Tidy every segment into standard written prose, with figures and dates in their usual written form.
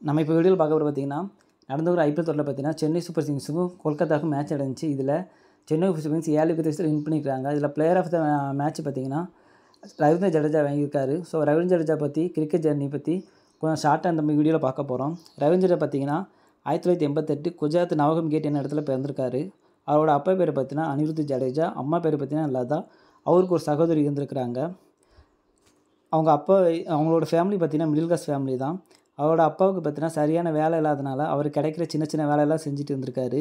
நம்ம இப்போ வீடியோவில் பார்க்க போகிறது பார்த்தீங்கன்னா, நடந்த ஒரு ஐபிஎல் தொடரில் பார்த்தீங்கன்னா, சென்னை சூப்பர் கிங்ஸுக்கும் கொல்கத்தாவுக்கும் மேட்ச் நடந்துச்சு. இதில் சென்னை சூப்பர் கிங்ஸ் 7 விக்கெட் வித்தியாசத்தில் வின் பண்ணியிருக்காங்க. இதில் பிளேயர் ஆஃப் த மேட்ச் பார்த்தீங்கன்னா, ரவீந்திர ஜடேஜா வாங்கியிருக்காரு. ஸோ ரவீந்திர ஜடேஜா பற்றி கிரிக்கெட் ஜர்னி பற்றி கொஞ்சம் ஷார்ட்டாக இந்த வீடியோவில் பார்க்க போகிறோம். ரவீந்திர ஜடேஜா பார்த்தீங்கன்னா 1988 குஜராத் நவகம் கேட் என்ன இடத்துல பிறந்திருக்காரு. அவரோட அப்பா பேர் பார்த்தீங்கன்னா அனிருத் ஜடேஜா, அம்மா பேர் பார்த்தீங்கன்னா லதா. அவருக்கு ஒரு சகோதரி இருந்திருக்கிறாங்க. அவங்களோட ஃபேமிலி பார்த்தீங்கன்னா மிடில் கிளாஸ் ஃபேமிலி தான். அவரோட அப்பாவுக்கு பார்த்தீங்கன்னா சரியான வேலை இல்லாதனால அவர் கிடைக்கிற சின்ன சின்ன வேலையெல்லாம் செஞ்சுட்டு இருந்திருக்காரு.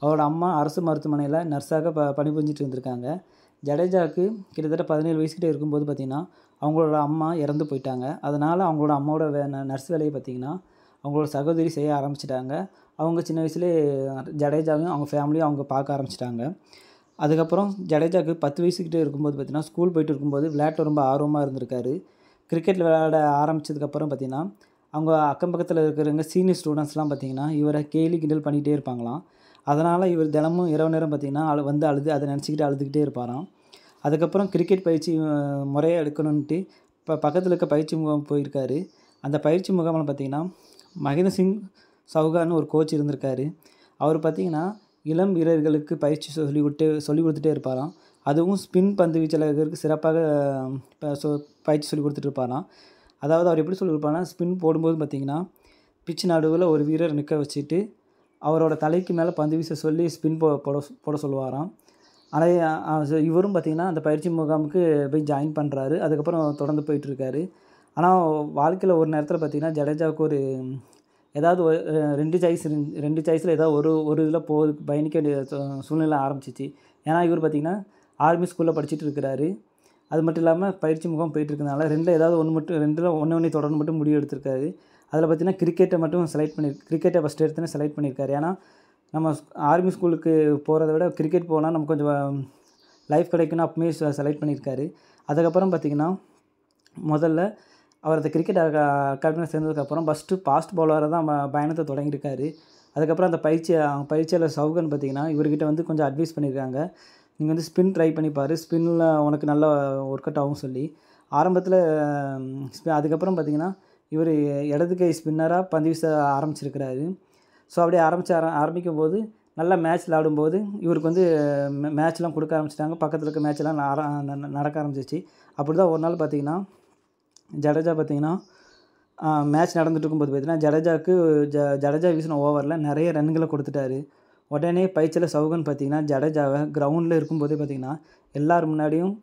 அவரோட அம்மா அரசு மருத்துவமனையில் நர்ஸாக பணிபுரிஞ்சிட்டு இருந்திருக்காங்க. ஜடேஜாவுக்கு கிட்டத்தட்ட 17 வயசுக்கிட்ட இருக்கும்போது பார்த்திங்கன்னா அவங்களோட அம்மா இறந்து போயிட்டாங்க. அதனால் அவங்களோட அம்மாவோட நர்ஸ் வேலையை பார்த்திங்கன்னா அவங்களோட சகோதரி செய்ய ஆரம்பிச்சிட்டாங்க. அவங்க சின்ன வயசுலேயே ஜடேஜாவையும் அவங்க ஃபேமிலியும் அவங்க பார்க்க ஆரம்பிச்சிட்டாங்க. அதுக்கப்புறம் ஜடேஜாவுக்கு 10 வயசுக்கிட்ட இருக்கும்போது பார்த்திங்கன்னா ஸ்கூல் போயிட்டு இருக்கும்போது விளையாட்டு ரொம்ப ஆர்வமாக இருந்திருக்காரு. கிரிக்கெட்டில் விளையாட ஆரம்பித்ததுக்கப்புறம் பார்த்திங்கன்னா அவங்க அக்கம் பக்கத்தில் இருக்கிறவங்க சீனியர் ஸ்டூடெண்ட்ஸ்லாம் பார்த்திங்கன்னா இவரை கேலி கிண்டல் பண்ணிகிட்டே இருப்பாங்களாம். அதனால் இவர் தினமும் இரவு நேரம் பார்த்திங்கன்னா அழுது அதை நினச்சிக்கிட்டு அழுதுகிட்டே இருப்பாராம். அதுக்கப்புறம் கிரிக்கெட் பயிற்சி முறையாக எடுக்கணுன்ட்டு இப்போ பக்கத்தில் இருக்க பயிற்சி முகாம் போயிருக்காரு. அந்த பயிற்சி முகாமில் பார்த்திங்கன்னா மகேந்திர சிங் சௌகான்னு ஒரு கோச் இருந்திருக்காரு. அவர் பார்த்திங்கன்னா இளம் வீரர்களுக்கு பயிற்சி சொல்லி கொடுத்துட்டே இருப்பாராம். அதுவும் ஸ்பின் பந்து வீச்சாளர்களுக்கு சிறப்பாக பயிற்சி சொல்லி கொடுத்துட்டு இருப்பாராம். அதாவது அவர் எப்படி சொல்லி கொடுப்பாருன்னா, ஸ்பின் போடும்போது பார்த்திங்கன்னா பிச் நடுவில் ஒரு வீரர் நிற்க வச்சுட்டு அவரோட தலைக்கு மேலே பந்து வீச சொல்லி ஸ்பின் போட சொல்லுவாராம். ஆனால் இவரும் பார்த்திங்கன்னா அந்த பயிற்சி முகாமுக்கு போய் ஜாயின் பண்ணுறாரு. அதுக்கப்புறம் தொடர்ந்து போயிட்டுருக்காரு. ஆனால் வாழ்க்கையில் ஒரு நேரத்தில் பார்த்திங்கன்னா ஜடேஜாவுக்கு ஒரு ஏதாவது ரெண்டு சாய்ஸில் ஏதாவது ஒரு இதில் பயணிக்க வேண்டிய சூழ்நிலை ஆரம்பிச்சிச்சு. ஏன்னா இவர் பார்த்திங்கன்னா ஆர்மி ஸ்கூலில் படிச்சுட்டு இருக்கிறாரு. அது மட்டும் இல்லாமல் பயிற்சி முகாம் போயிட்டுருக்கனால ரெண்டில் ஒன்று தொடர்ந்து மட்டும் முடிவு எடுத்திருக்காரு. அதில் பார்த்திங்கன்னா கிரிக்கெட்டை ஃபஸ்ட்டு எடுத்துன்னு செலக்ட் பண்ணியிருக்காரு. ஏன்னா நம்ம ஆர்மி ஸ்கூலுக்கு போகிறத விட கிரிக்கெட் போனால் நமக்கு கொஞ்சம் லைஃப் கிடைக்குன்னு அப்பவுமே செலக்ட் பண்ணியிருக்காரு. அதுக்கப்புறம் பார்த்திங்கன்னா முதல்ல அவர் அந்த கிரிக்கெட் அகாடமியில் சேர்ந்ததுக்கப்புறம் ஃபஸ்ட்டு ஃபாஸ்ட் பவுலராக தான் பயணத்தை தொடங்கியிருக்காரு. அதுக்கப்புறம் அந்த பயிற்சியாளர் சௌகன் பார்த்திங்கன்னா இவர்கிட்ட வந்து கொஞ்சம் அட்வைஸ் பண்ணியிருக்காங்க. நீங்கள் வந்து ஸ்பின் ட்ரை பண்ணிப்பார், ஸ்பின்னில் உனக்கு நல்லா ஒர்க் அவுட் ஆகும் சொல்லி ஆரம்பத்தில் அதுக்கப்புறம் பார்த்திங்கன்னா இவர் இடது கை ஸ்பின்னராக பந்து வீச ஆரம்பிச்சிருக்கிறாரு. ஸோ அப்படியே ஆரம்பிக்கும் போது நல்லா மேட்ச் விளாடும்போது இவருக்கு வந்து மேட்ச்லாம் கொடுக்க ஆரம்பிச்சிட்டாங்க. பக்கத்தில் இருக்க மேட்ச்லாம் நடக்க ஆரம்பிச்சிச்சு. அப்படி தான் ஒரு நாள் பார்த்திங்கன்னா ஜடேஜா பார்த்திங்கன்னா மேட்ச் நடந்துட்டு இருக்கும்போது பார்த்திங்கன்னா ஜடேஜா வீசின ஓவரில் நிறைய ரன்களை கொடுத்துட்டாரு. உடனே பயிற்சியில் சௌகன் பார்த்திங்கன்னா ஜடேஜாவை கிரவுண்டில் இருக்கும்போதே பார்த்திங்கன்னா எல்லோரும் முன்னாடியும்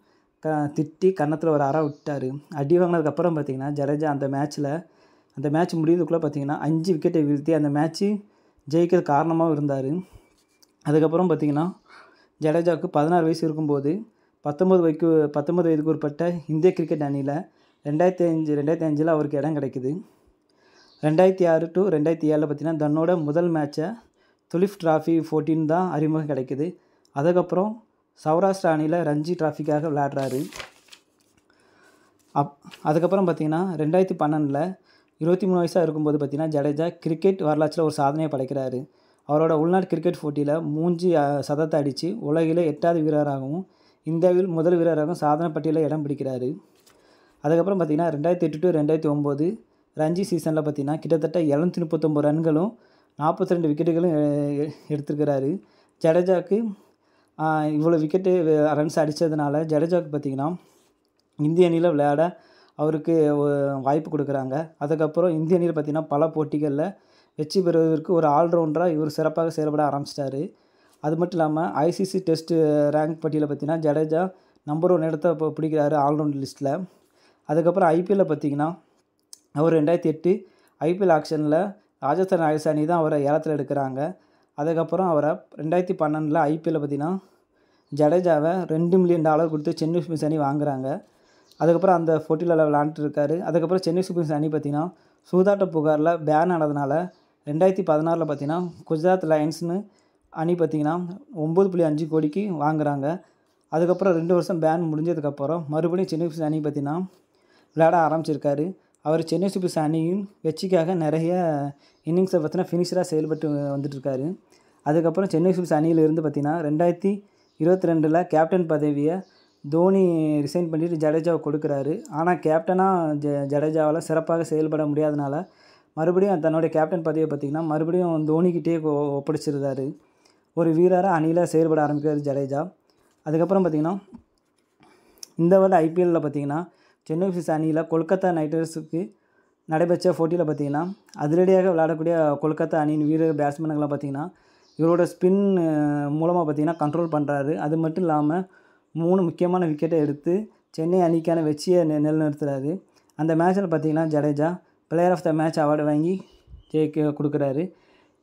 திட்டி கன்னத்தில் ஒரு அறை விட்டார். அடி வாங்கினதுக்கப்புறம் பார்த்திங்கன்னா ஜடேஜா அந்த மேட்ச் முடியறதுக்குள்ளே பார்த்திங்கன்னா 5 விக்கெட்டை வீழ்த்தி அந்த மேட்ச்சு ஜெயிக்கிறது காரணமாகவும் இருந்தார். அதுக்கப்புறம் பார்த்திங்கன்னா ஜடேஜாவுக்கு 16 வயசு இருக்கும்போது 19 வயதுக்கு உட்பட்ட இந்திய கிரிக்கெட் அணியில் 2005 அவருக்கு இடம் கிடைக்குது. 2006 to 2007 பார்த்திங்கன்னா தன்னோட முதல் மேட்சை துலிப் டிராஃபி 14 தான் அறிமுகம் கிடைக்குது. அதுக்கப்புறம் சௌராஷ்டிரா அணியில் ரஞ்சி டிராஃபிக்காக விளையாடுறாரு. அதுக்கப்புறம் பார்த்திங்கன்னா 2012 23 வயசாக இருக்கும்போது பார்த்திங்கன்னா ஜடேஜா கிரிக்கெட் வரலாற்றில் ஒரு சாதனையை படைக்கிறாரு. அவரோட உள்நாட்டு கிரிக்கெட் போட்டியில் 3 சதத்தை அடித்து உலகில் 8வது வீரராகவும் இந்தியாவில் முதல் வீரராகவும் சாதனை பட்டியலில் இடம் பிடிக்கிறாரு. அதுக்கப்புறம் பார்த்திங்கன்னா 2008 to 2009 ரஞ்சி சீசனில் பார்த்திங்கன்னா கிட்டத்தட்ட 739 ரன்களும் 42 விக்கெட்டுகளும் எடுத்துருக்கிறாரு. ஜடேஜாவுக்கு இவ்வளோ விக்கெட்டு ரன்ஸ் அடித்ததுனால ஜடேஜாவுக்கு பார்த்திங்கன்னா இந்திய அணியில் விளையாட அவருக்கு வாய்ப்பு கொடுக்குறாங்க. அதுக்கப்புறம் இந்திய அணியில் பார்த்திங்கன்னா பல போட்டிகளில் வெற்றி பெறுவதற்கு ஒரு ஆல்ரவுண்டராக இவர் சிறப்பாக செயல்பட ஆரம்பிச்சிட்டாரு. அது மட்டும் இல்லாமல் ஐசிசி டெஸ்ட்டு ரேங்க் பட்டியலில் பார்த்திங்கன்னா ஜடேஜா நம்பர் 1 இடத்த பிடிக்கிறாரு ஆல்ரவுண்ட் லிஸ்ட்டில். அதுக்கப்புறம் ஐபிஎல்லில் பார்த்திங்கன்னா அவர் 2008 ஐபிஎல் ஆக்ஷனில் ராஜஸ்தான் ராயல்ஸ் அணி தான் அவரை ஏலத்தில் எடுக்கிறாங்க. அதுக்கப்புறம் அவரை 2012 ஐபிஎல்லில் பார்த்திங்கன்னா ஜடேஜாவை $2 மில்லியன் கொடுத்து சென்னை சூப்பர் கிங்ஸ் அணி வாங்குகிறாங்க. அதுக்கப்புறம் அந்த போட்டியில் விளாண்டுருக்காரு. அதுக்கப்புறம் சென்னை சூப்பர் கிங்ஸ் அணி பார்த்திங்கன்னா சூதாட்ட புகாரில் பேன் ஆனதுனால 2016 பார்த்திங்கன்னா குஜராத் லயன்ஸ்னு அணி பார்த்திங்கன்னா 9.5 கோடிக்கு வாங்குகிறாங்க. அதுக்கப்புறம் 2 வருஷம் பேன் முடிஞ்சதுக்கப்புறம் மறுபடியும் சென்னை சூப்பர் கிங்ஸ் அணி பார்த்திங்கன்னா விளையாட ஆரம்பிச்சிருக்காரு. அவர் சென்னை சூப்பர் கிங்ஸ் அணியின் வெற்றிக்காக நிறைய இன்னிங்ஸை பார்த்திங்கன்னா ஃபினிஷராக செயல்பட்டு வந்துட்டுருக்காரு. அதுக்கப்புறம் சென்னை சூப்பர் கிங்ஸ் அணியிலிருந்து பார்த்திங்கன்னா 2022 கேப்டன் பதவியை தோனி ரிசைன் பண்ணிவிட்டு ஜடேஜாவை கொடுக்குறாரு. ஆனால் கேப்டனாக ஜடேஜாவால் சிறப்பாக செயல்பட முடியாதனால மறுபடியும் தன்னுடைய கேப்டன் பதவியை பார்த்திங்கன்னா மறுபடியும் தோனிக்கிட்டே ஒப்படைச்சிருந்தார். ஒரு வீரராக அணியில் செயல்பட ஆரம்பிக்கிறார் ஜடேஜா. அதுக்கப்புறம் பார்த்திங்கன்னா இந்த வருட ஐபிஎல்லில் பார்த்திங்கன்னா சென்னை எஃப்சி அணியில் கொல்கத்தா நைட் ரைடர்ஸுக்கு நடைபெற்ற போட்டியில் பார்த்திங்கன்னா அதிரடியாக விளையாடக்கூடிய கொல்கத்தா அணியின் வீரர் பேட்ஸ்மேனுங்களாம் பார்த்திங்கன்னா இவரோட ஸ்பின் மூலமாக பார்த்திங்கன்னா கண்ட்ரோல் பண்ணுறாரு. அது மட்டும் இல்லாமல் 3 முக்கியமான விக்கெட்டை எடுத்து சென்னை அணிக்கான வெற்றியை நிலைநிறுத்துறாரு. அந்த மேட்ச்சில் பார்த்திங்கன்னா Jadeja player of the match award வாங்கி கொடுக்குறாரு.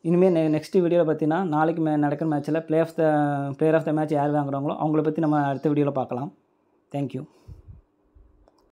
இனிமேல் நெக்ஸ்ட் வீடியோவில் பார்த்திங்கன்னா நாளைக்கு நடக்கிற மேட்ச்சில் பிளேயர் ஆஃப் த மேட்ச் யார் வாங்குறாங்களோ அவங்கள பற்றி நம்ம அடுத்த வீடியோவில் பார்க்கலாம். தேங்க்யூ.